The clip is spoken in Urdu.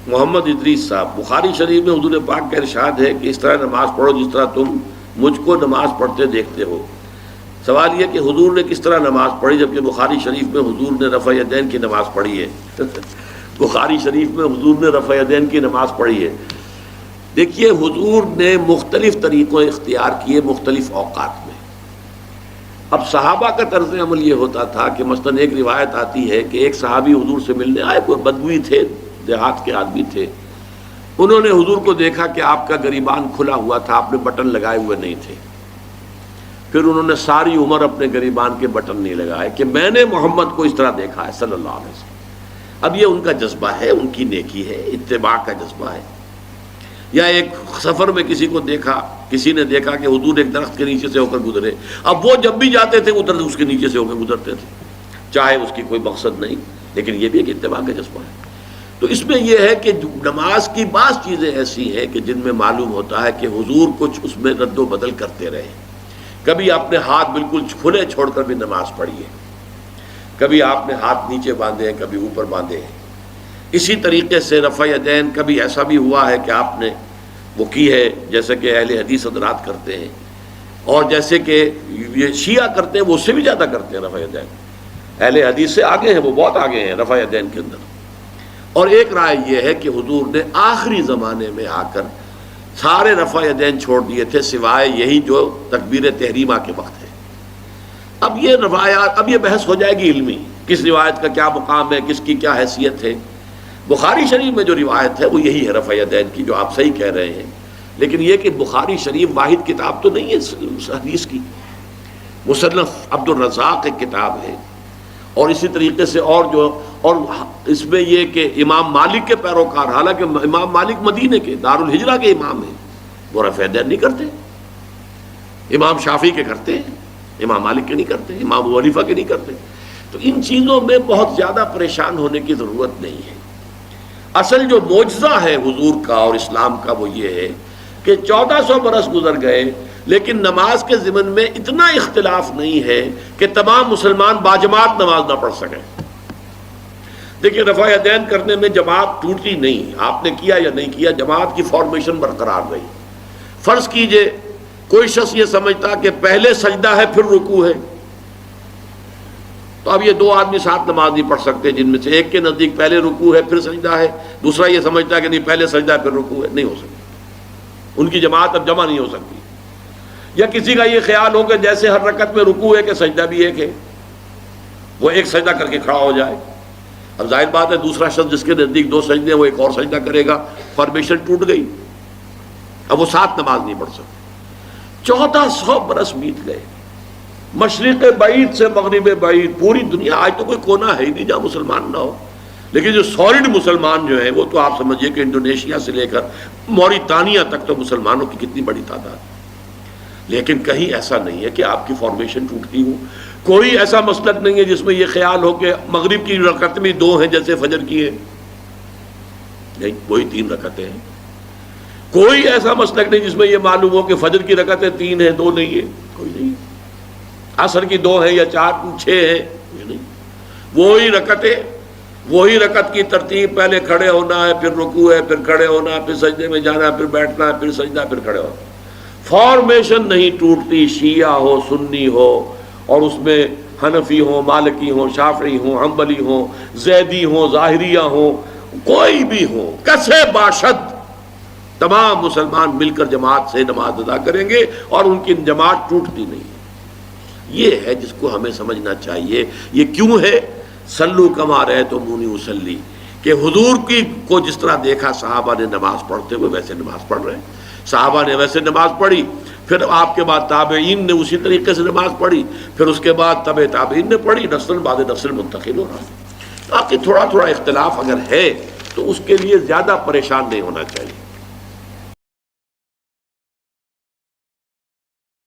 محمد ادریس صاحب، بخاری شریف میں حضور پاک کا ارشاد ہے کہ اس طرح نماز پڑھو جس طرح تم مجھ کو نماز پڑھتے دیکھتے ہو۔ سوال یہ کہ حضور نے کس طرح نماز پڑھی جبکہ بخاری شریف میں حضور نے رفع یدین کی نماز پڑھی ہے؟ بخاری شریف میں حضور نے رفع یدین کی نماز پڑھی ہے۔ دیکھیے حضور نے مختلف طریقوں اختیار کیے مختلف اوقات میں۔ اب صحابہ کا طرز عمل یہ ہوتا تھا کہ مثلاً ایک روایت آتی ہے کہ ایک صحابی حضور سے ملنے آئے، کوئی بدوی تھے، دیہات کے آدمی تھے، انہوں نے حضور کو دیکھا کہ آپ کا گریبان کھلا ہوا تھا، آپ نے بٹن لگائے ہوئے نہیں تھے۔ پھر انہوں نے ساری عمر اپنے گریبان کے بٹن نہیں لگائے کہ میں نے محمد کو اس طرح دیکھا ہے صلی اللہ علیہ وسلم۔ اب یہ ان کا جذبہ ہے، ان کی نیکی ہے، اتباع کا جذبہ ہے۔ یا ایک سفر میں کسی کو دیکھا، کسی نے دیکھا کہ حضور ایک درخت کے نیچے سے ہو کر گزرے، اب وہ جب بھی جاتے تھے ادھر اس کے نیچے سے ہو کر گزرتے تھے، چاہے اس کی کوئی مقصد نہیں، لیکن یہ بھی ایک اتباع کا جذبہ ہے۔ تو اس میں یہ ہے کہ نماز کی بعض چیزیں ایسی ہیں کہ جن میں معلوم ہوتا ہے کہ حضور کچھ اس میں رد و بدل کرتے رہے۔ کبھی آپ نے ہاتھ بالکل کھلے چھوڑ کر بھی نماز پڑھی ہے، کبھی آپ نے ہاتھ نیچے باندھے ہیں، کبھی اوپر باندھے ہیں۔ اسی طریقے سے رفع یدین کبھی ایسا بھی ہوا ہے کہ آپ نے وہ کی ہے جیسے کہ اہل حدیث حضرات کرتے ہیں، اور جیسے کہ یہ شیعہ کرتے ہیں وہ اس سے بھی زیادہ کرتے ہیں رفع یدین۔ اہل حدیث سے آگے ہیں، وہ بہت آگے ہیں رفع یدین کے اندر۔ اور ایک رائے یہ ہے کہ حضور نے آخری زمانے میں آ کر سارے رفع یدین چھوڑ دیے تھے سوائے یہی جو تکبیر تحریمہ کے وقت ہے۔ اب یہ روایات، اب یہ بحث ہو جائے گی علمی، کس روایت کا کیا مقام ہے، کس کی کیا حیثیت ہے۔ بخاری شریف میں جو روایت ہے وہ یہی ہے رفع یدین کی، جو آپ صحیح کہہ رہے ہیں، لیکن یہ کہ بخاری شریف واحد کتاب تو نہیں ہے حدیث کی، مصنف عبد الرزاق ایک کتاب ہے، اور اسی طریقے سے اور اس میں یہ کہ امام مالک کے پیروکار، حالانکہ امام مالک مدینے کے دارالہجرہ کے امام ہیں، وہ رفع یدین نہیں کرتے۔ امام شافعی کے کرتے ہیں، امام مالک کے نہیں کرتے، امام ابو حنیفہ کے نہیں کرتے۔ تو ان چیزوں میں بہت زیادہ پریشان ہونے کی ضرورت نہیں ہے۔ اصل جو معجزہ ہے حضور کا اور اسلام کا وہ یہ ہے کہ 1400 برس گزر گئے لیکن نماز کے ضمن میں اتنا اختلاف نہیں ہے کہ تمام مسلمان باجماعت نماز نہ پڑھ سکیں۔ دیکھیں رفع یدین کرنے میں جماعت ٹوٹی نہیں، آپ نے کیا یا نہیں کیا، جماعت کی فارمیشن برقرار رہی۔ فرض کیجئے کوئی شخص یہ سمجھتا کہ پہلے سجدہ ہے پھر رکوع ہے، تو اب یہ دو آدمی ساتھ نماز نہیں پڑھ سکتے، جن میں سے ایک کے نزدیک پہلے رکوع ہے پھر سجدہ ہے، دوسرا یہ سمجھتا ہے کہ نہیں پہلے سجدہ ہے پھر رکوع ہے، نہیں ہو سکتی، ان کی جماعت اب جمع نہیں ہو سکتی۔ یا کسی کا یہ خیال ہو کہ جیسے ہر رکعت میں رکوع ہے کہ سجدہ بھی ایک ہے، وہ ایک سجدہ کر کے کھڑا ہو جائے۔ اب ظاہر بات ہے دوسرا شخص جس کے نزدیک دو سجدے ہیں وہ ایک اور سجدہ کرے گا، فارمیشن ٹوٹ گئی، اب وہ ساتھ نماز نہیں پڑھ سکتے۔ 1400 برس بیت گئے، مشرق بعید سے مغرب بعید، پوری دنیا، آج تو کوئی کونا ہے ہی نہیں جہاں مسلمان نہ ہو، لیکن جو سالڈ مسلمان جو ہیں وہ تو آپ سمجھیے کہ انڈونیشیا سے لے کر موریتانیہ تک تو مسلمانوں کی کتنی بڑی تعداد۔ لیکن کہیں ایسا نہیں ہے کہ آپ کی فارمیشن ٹوٹتی ہو، کوئی ایسا مسلک نہیں ہے جس میں یہ خیال ہو کہ مغرب کی رکعت میں 2 ہیں جیسے فجر کی ہے، نہیں، وہی 3 رکعتیں ہیں۔ کوئی ایسا مسلک نہیں جس میں یہ معلوم ہو کہ فجر کی رکعتیں 3 ہیں 2 نہیں ہے، کوئی نہیں۔ عصر کی 2 ہیں یا 4 6 ہیں، کوئی نہیں۔ وہی رکعت کی ترتیب، پہلے کھڑے ہونا ہے، پھر رکوع ہے، پھر کھڑے ہونا ہے، پھر سجدے میں جانا ہے، پھر بیٹھنا ہے، پھر سجدہ، پھر کھڑے ہونا۔ فارمیشن نہیں ٹوٹتی، شیعہ ہو، سنی ہو، اور اس میں حنفی ہوں، مالکی ہوں، شافعی ہوں، حنبلی ہوں، زیدی ہوں، ظاہریہ ہوں، کوئی بھی ہو، کسے باشد، تمام مسلمان مل کر جماعت سے نماز ادا کریں گے اور ان کی جماعت ٹوٹتی نہیں۔ یہ ہے جس کو ہمیں سمجھنا چاہیے۔ یہ کیوں ہے؟ صلو کما رأیتمونی اصلی، کہ حضور کی کو جس طرح دیکھا صحابہ نے نماز پڑھتے ہوئے ویسے نماز پڑھ رہے ہیں، صحابہ نے ویسے نماز پڑھی، پھر آپ کے بعد تابعین نے اسی طریقے سے نماز پڑھی، پھر اس کے بعد تبع تابعین نے پڑھی، نسل بعد نسل منتقل ہو رہا ہے۔ باقی تھوڑا تھوڑا اختلاف اگر ہے تو اس کے لیے زیادہ پریشان نہیں ہونا چاہیے۔